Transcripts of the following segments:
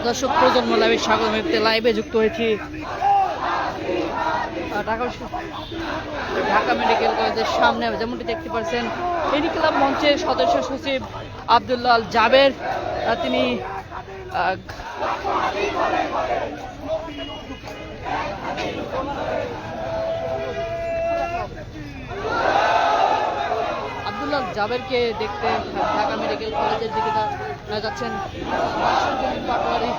দর্শক প্রজন্ম লাইভে স্বাগত, লাইভে যুক্ত হয়েছি ঢাকা মেডিকেল কলেজের সামনে। যেমনটি দেখতে পাচ্ছেন ইনকিলাব মঞ্চের সদস্য সচিব আব্দুল্লাহ আল জাবের, তিনি আব্দুল্লাহ জাবেরকে দেখতে ঢাকা মেডিকেল কলেজের দিকে যাচ্ছেন পাটোয়ারি।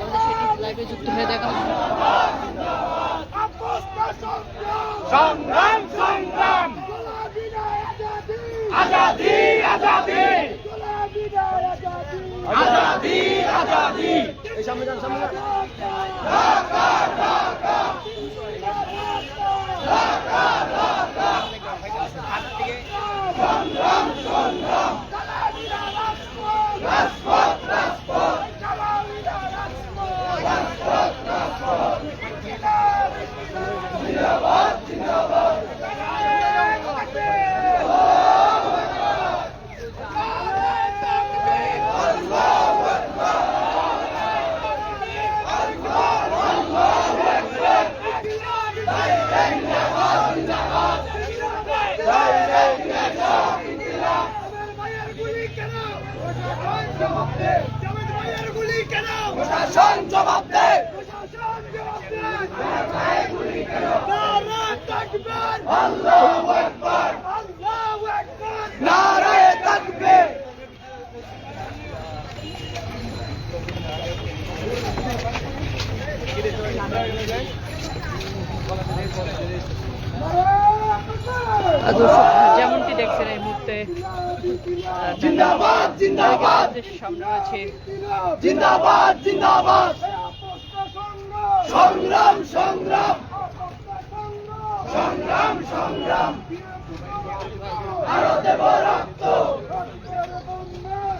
আমাদের সেটি লাইভে যুক্ত হয়ে দেখা সংগ্রাম সংগ্রাম আজাদি আজাদি আজাদি আজাদি এই সামনে যান সামনে যান ঢাকা ঢাকা ঢাকা ঢাকা সংগ্রাম সংগ্রাম রাজপথ রাজপথ রাজপথ রাজপথ জিন্দাবাদ জিন্দাবাদ প্রশাসন জবাব দে, আল্লাহু আকবার, নারায়ে তাকবীর। যেমনটি দেখছেন এই মুহূর্তে জিন্দাবাদ জিন্দাবাদ সামনে আছে জিন্দাবাদ জিন্দাবাদ সংগ্রাম সংগ্রাম সংগ্রাম সংগ্রাম আরো দেব রক্ত,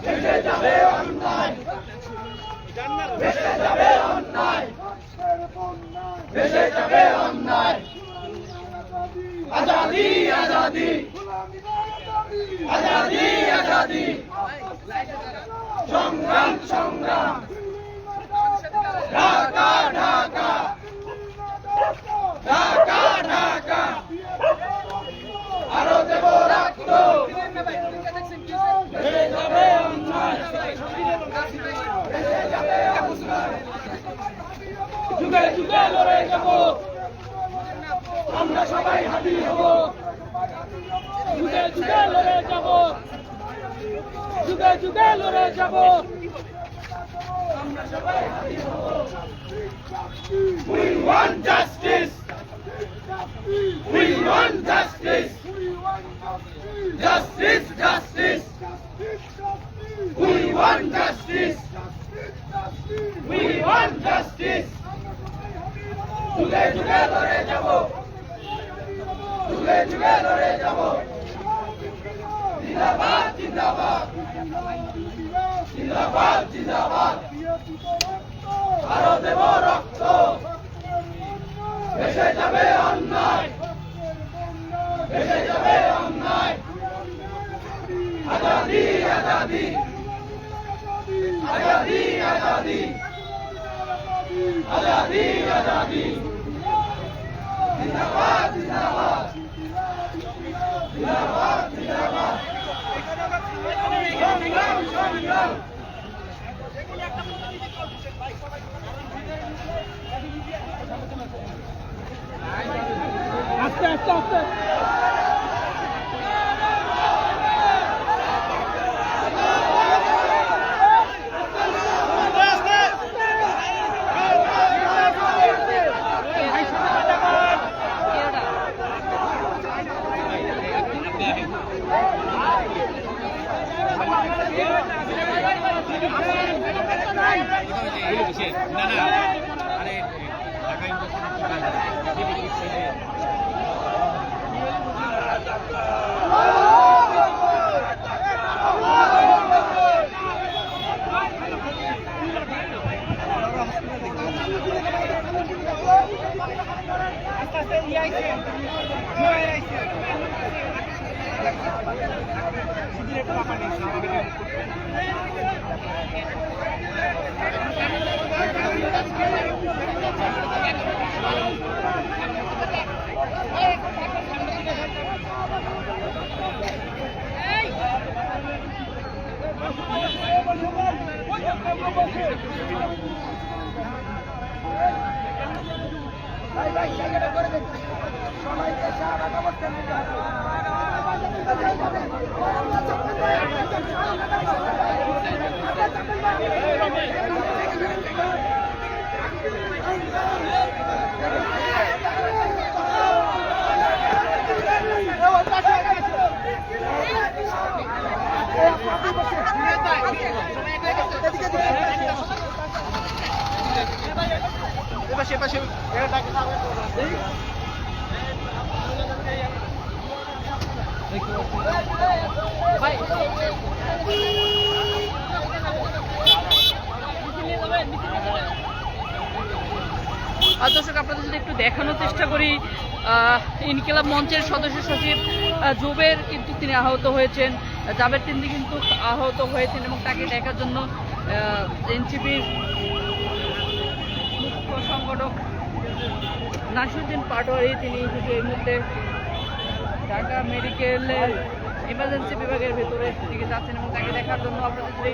ভেসে যাবে অন্যায়, ভেসে যাবে অন্যায়, ভেসে যাবে অন্যায়। আজাদি আজাদি আজাদি আজাদি সংগ্রাম সংগ্রাম ঢাকা ঢাকা ঢাকা ঢাকা আরো দেব রক্ত, ভেসে যাবে অন্যায়, ভেসে যাবে অন্যায়। যুগে যুগে লড়ে যাব, আমরা সবাই হাতি হব, যুগে যুগে লড়ে যাব, যুগে যুগে লড়ে যাব, আমরা সবাই হাতি হব। We want justice, we want justice, justice, justice, we want justice, we want justice. যুগে যুগে লড়ে যাব, যুগে যুগে লড়ে যাব, জিন্দাবাদ জিন্দাবাদ জিন্দাবাদ জিন্দাবাদ আরো দেব রক্ত, ভেসে যাবে অন্যায়, ভেসে যাবে অন্যায়। আজাদি আজাদি আজাদি আজাদি আজাদি আজাদি জিন্দাবাদ জিন্দাবাদ জিন্দাবাদ জিন্দাবাদ সংগ্রাম সংগ্রাম আস্তে আস্তে আস্তে আস্তে আস্তে আর দর্শক আপনাদের যদি একটু দেখানোর চেষ্টা করি, ইনকিলাব মঞ্চের সদস্য সচিব জুবের কিন্তু তিনি আহত হয়েছেন, জাবের তিনি কিন্তু আহত হয়েছেন এবং তাকে দেখার জন্য এনসিপির মুখ্য সংগঠক নাসিরউদ্দিন পাটোয়ারি তিনি কিন্তু এই মুহূর্তে ঢাকা মেডিকেলের ইমার্জেন্সি বিভাগের ভেতরে দিকে যাচ্ছেন এবং তাকে দেখার জন্য আপনাদের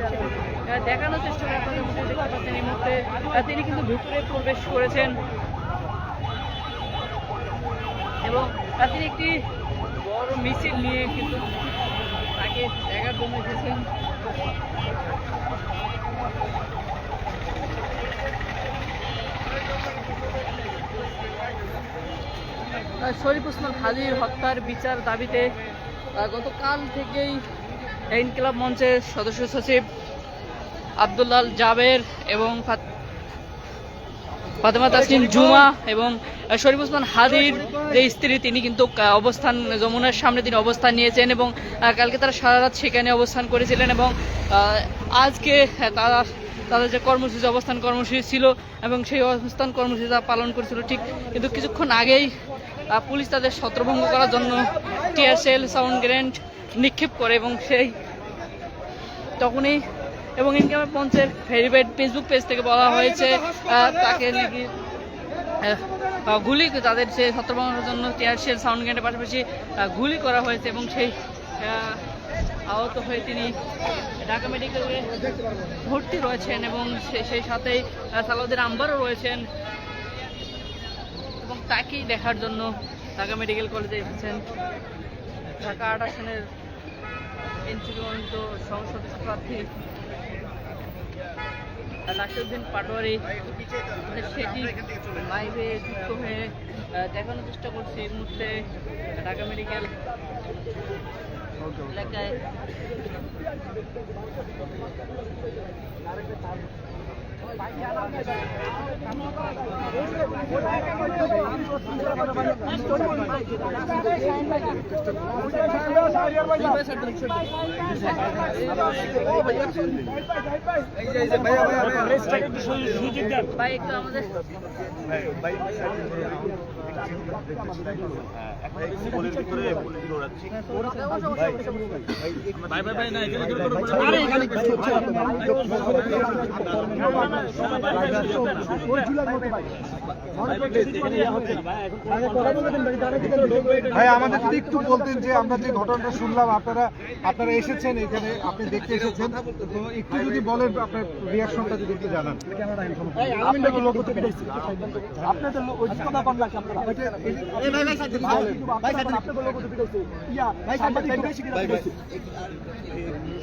দেখানোর চেষ্টা করে আপনাদের মধ্যে দেখতে পাচ্ছেন এই মুহূর্তে তিনি কিন্তু ভেতরে প্রবেশ করেছেন এবং তিনি একটি বড় মিছিল নিয়ে কিন্তু তাকে দেখার জন্য এসেছেন। শরীফ ওসমান হাদির হত্যার বিচার দাবিতে গতকাল থেকেই ইনকিলাব মঞ্চের সদস্য সচিব আব্দুল্লাহ জাবের এবং ফাতেমা তাসনিম জুমা এবং শরীফ ওসমান হাদির যে স্ত্রী তিনি কিন্তু অবস্থান যমুনার সামনে তিনি অবস্থান নিয়েছেন এবং কালকে তারা সারা রাত সেখানে অবস্থান করেছিলেন এবং আজকে তাদের যে কর্মসূচি অবস্থান কর্মসূচি ছিল এবং সেই অবস্থান কর্মসূচি তারা পালন করেছিল ঠিক কিন্তু কিছুক্ষণ আগেই পুলিশ তাদের ছত্রভঙ্গ করার জন্য টিয়ার সেল সাউন্ড গ্রেনেড নিক্ষেপ করে এবং সেই তখনই এবং ইনকিলাব মঞ্চের ভেরিফাইড ফেসবুক পেজ থেকে বলা হয়েছে তাকে নাকি গুলি তাদের সে ছত্রভঙ্গের জন্য টিয়ার সেল সাউন্ড গ্রেনেডের পাশাপাশি গুলি করা হয়েছে এবং সেই আহত হয়ে তিনি ঢাকা মেডিকেলে ভর্তি রয়েছেন এবং সেই সাথেই সালাউদ্দিন আম্বারও রয়েছেন এবং তাকেই দেখার জন্য ঢাকা মেডিকেল কলেজে এসেছেন ঢাকা ৮ আসনের এনসিপি মনোনীত সংসদ প্রার্থী নাসিরউদ্দিন পাটোয়ারি সেটি লাইভে যুক্ত হয়ে দেখানোর চেষ্টা করছি এই মুহূর্তে ঢাকা মেডিকেল এলাকায় ভাই একটু আমাদের ভাই আমাদের যদি একটু বলতেন যে আমরা যে ঘটনাটা শুনলাম আপনারা এসেছেন এখানে আপনি দেখতে এসেছেন তো একটু যদি বলেন আপনার রিয়াকশনটা যদি একটু জানান।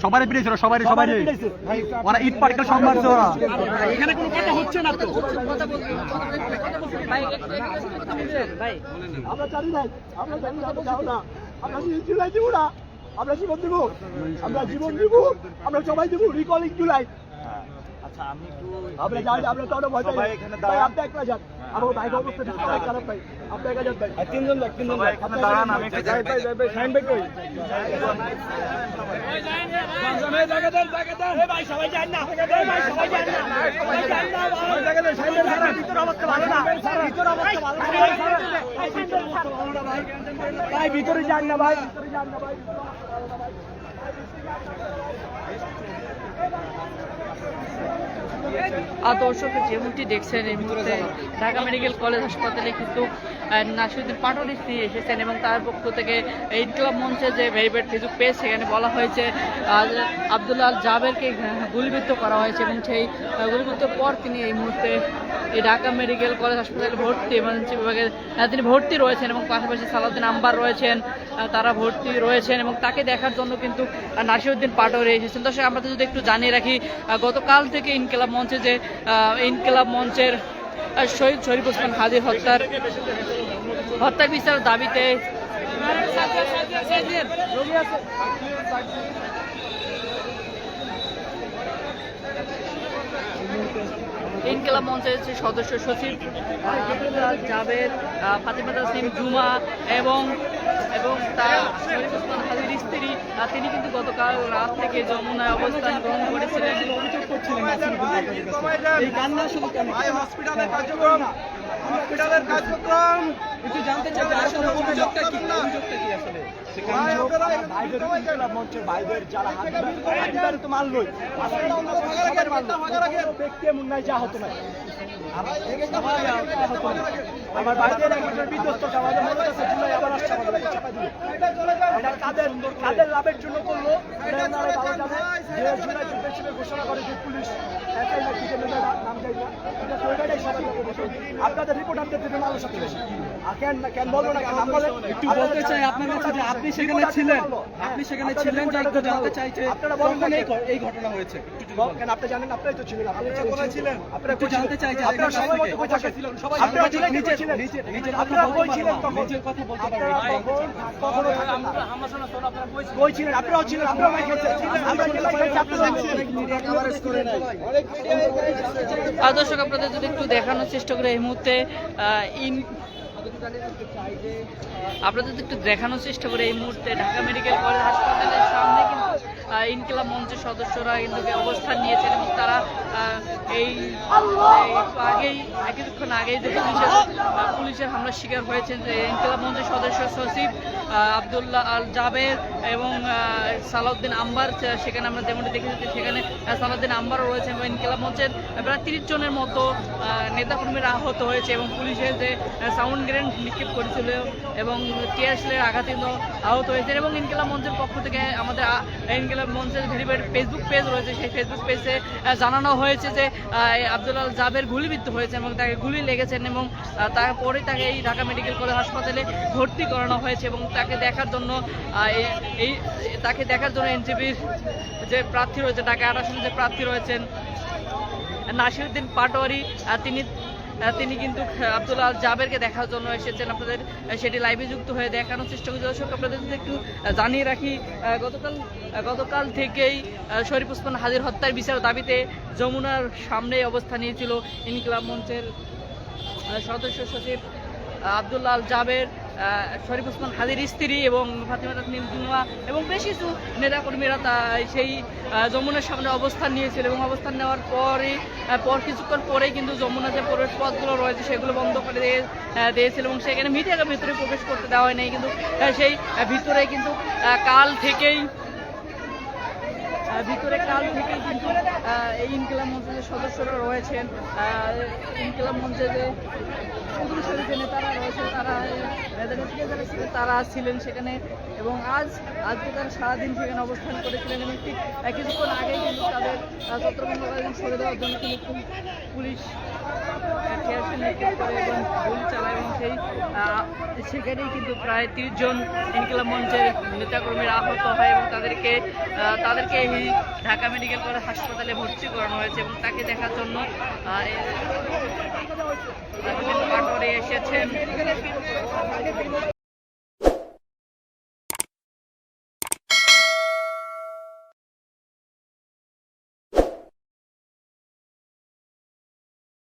সবারই পিড়েছিল সবারই ওরা ইট পাটকেল সব মারছে ওরা এখানে কোনো কথা হচ্ছে না তো ভাই আমরা জানি না আমরা যাও না আমরা জুলাই দিব না আমরা জীবন দিব আমরা সবাই দিব রিকলিং জুলাই। আচ্ছা আমি একটু আমরা জানি আমরা তো ভয় পাই। আপনি একলা যান আমার ভাই অবস্থা খুবই খারাপ ভাই। আপনার কাছে ভাই তিনজন ভাই দাঁড়ান আমি যাই ভাই সাইন ভাই কই ভাই সবাই যান না ভাই সবাই যান না সবাই যান না জায়গা দেন সাইন ভাই ভিতর অবস্থা ভালো না ভিতর অবস্থা ভালো না ভাই ভিতরে যান না ভাই দর্শক যেমনটি দেখছেন এই মুহূর্তে ঢাকা মেডিকেল কলেজ হাসপাতালে কিন্তু নাসিরউদ্দিন পাটোয়ারি স্ত্রী এসেছেন এবং তার পক্ষ থেকে ইনকিলাব মঞ্চে যে ভেরিফাইড ফেসবুক পেজ সেখানে বলা হয়েছে আব্দুল্লাহ আল জাবেরকে গুলিবিদ্ধ করা হয়েছে এবং সেই গুলিবিদ্ধর পর তিনি এই মুহূর্তে এই ঢাকা মেডিকেল কলেজ হাসপাতালে ভর্তি এমার্জেন্সি বিভাগে তিনি ভর্তি রয়েছেন এবং পাশাপাশি সালাউদ্দিন আম্বার রয়েছেন, তারা ভর্তি রয়েছেন এবং তাকে দেখার জন্য কিন্তু নাসিরউদ্দিন পাটোয়ারি এসেছেন। দর্শক আমরা যদি একটু জানিয়ে রাখি, গতকাল থেকে ইনকিলাব মঞ্চে যে ইনকিলাব মঞ্চের শহীদ শরীফ ওসমান হাদির হত্যার বিচার দাবিতে ইনকিলাব মঞ্চের যে সদস্য সচিব আব্দুল্লাহ জাবের, ফাতিমা তাসনিম জুমা এবং তার শরীফ ওসমান হাদির স্ত্রী তিনি কিন্তু গতকাল রাত থেকে যমুনায় অবস্থান গ্রহণ করেছিলেন। অভিযোগ করছিলেন এই কান্না শুধু কেন হসপিটালের কার্যক্রম একটু জানতে চাই আসলে অভিযোগটা কি আসলে মঞ্চের ভাইদের যারা হাত তো মারলই ব্যক্তি এমন নাই যা হতো না আমার ভাইদের একজনের বিধ্বস্ত আমাদের মনে কাছে জুলাই আবার আসছে আমাদের চাপা দিল এটা কাদের লাভের জন্য করলো এটা আপনারা ভালো জানেন যে জুলাই হিসেবে ঘোষণা করে যে পুলিশ নাম যাই না এটা সরকারটাই সবাই আপনাদের রিপোর্ট আপনাদের জন্য আলো সবচেয়ে বেশি কেন বলবো না নাম বলে একটু বলতে চাই আপনার কাছে যে আপনি সেখানে ছিলেন যে একটু জানতে চাই যে আপনারা বলবেন এই ঘটনা হয়েছে কেন আপনি জানেন আপনারাই তো ছিলেন আপনারা ছিলেন আপনারা একটু জানতে চাই যে আপনারা সবাই মতো বসে ছিলেন সবাই আপনারা নিজের আপনারা বই ছিলেন তখন নিজের কথা বলতে আপনারা পারবেন কখনো থাকেন না আপনারা বই ছিলেন আপনারাও ছিলেন আপনারাও মাইক খেয়েছেন আমরা কি মাইক খেয়েছি আপনারা কভারেজ করে নাই দর্শক আপনাদের যদি একটু দেখানোর চেষ্টা করে এই মুহূর্তে আপনাদের একটু দেখানোর চেষ্টা করে এই মুহূর্তে ঢাকা মেডিকেল কলেজ হাসপাতালের সামনে কিন্তু ইনকিলাব মঞ্চের সদস্যরা কিন্তু অবস্থান নিয়েছেন এবং তারা কিছুক্ষণ আগেই যে পুলিশের হামলার শিকার হয়েছেন যে ইনকিলাব মঞ্চের সদস্য সচিব আব্দুল্লাহ আল জাবের এবং সালাউদ্দিন আম্বার, সেখানে আমরা যেমনটি দেখেছি সেখানে সালাউদ্দিন আম্বারও রয়েছেন এবং ইনকিলাব মঞ্চের প্রায় 30 জনের মতো নেতাকর্মীরা আহত হয়েছে এবং পুলিশের যে সাউন্ড গ্রেনেড নিক্ষেপ করেছিল এবং টিয়ার শেলের আঘাতে আহত হয়েছে এবং ইনকিলাব মঞ্চের পক্ষ থেকে আমাদের ইনকিলাব মঞ্চের ভেরিফাইড ফেসবুক পেজ রয়েছে, সেই ফেসবুক পেজে জানানো হয়েছে যে আব্দুল্লাহ আল জাবের গুলিবিদ্ধ হয়েছে এবং তাকে গুলি লেগেছেন এবং তারপরেই তাকে এই ঢাকা মেডিকেল কলেজ হাসপাতালে ভর্তি করানো হয়েছে এবং তাকে দেখার জন্য এনসিপির যে প্রার্থী রয়েছে, ঢাকা 8 আসনে যে প্রার্থী রয়েছেন নাসিরউদ্দিন পাটোয়ারি, তিনি কিন্তু আব্দুল্লাহ আল জাবেরকে দেখার জন্য এসেছেন। আপনাদের সেটি লাইভে যুক্ত হয়ে দেখানোর চেষ্টা করছি। দর্শক আপনাদের একটু জানিয়ে রাখি, গতকাল থেকেই শরীফ ওসমান হাদির হত্যার বিচার দাবিতে যমুনার সামনে অবস্থান নিয়েছিল ইনকিলাব মঞ্চের সদস্য সচিব আব্দুল্লাহ আল জাবের, শরীফ ওসমান হাদির স্ত্রী এবং ফাতিমা তাসনিম জুমা এবং বেশ কিছু নেতাকর্মীরা সেই যমুনার সামনে অবস্থান নিয়েছিল এবং অবস্থান নেওয়ার কিছুক্ষণ পরেই কিন্তু যমুনা যে প্রবেশ পথগুলো রয়েছে সেগুলো বন্ধ করে দিয়েছিল এবং সেখানে মিডিয়াকে ভিতরে প্রবেশ করতে দেওয়া হয়নি, কিন্তু সেই ভিতরে কিন্তু কাল থেকেই কিন্তু এই ইনকিলাব মঞ্চের যে সদস্যরা রয়েছেন, ইনকিলাব মঞ্চে যে নেতারা রয়েছেন তারা ছিলেন সেখানে এবং আজকে তারা সারাদিন সেখানে অবস্থান করেছিলেন এবং ঠিক কিছুক্ষণ আগেই কিন্তু তাদের ছত্রভঙ্গকারী সরে দেওয়ার জন্য কিন্তু পুলিশ করে এবং গুলি চালায় এবং সেখানেই কিন্তু প্রায় 30 জন ইনকিলাব মঞ্চের নেতাকর্মীরা আহত হয় এবং তাদেরকে এই ঢাকা মেডিকেল কলেজ হাসপাতালে ভর্তি করানো হয়েছে এবং তাকে দেখার জন্য এসেছেন।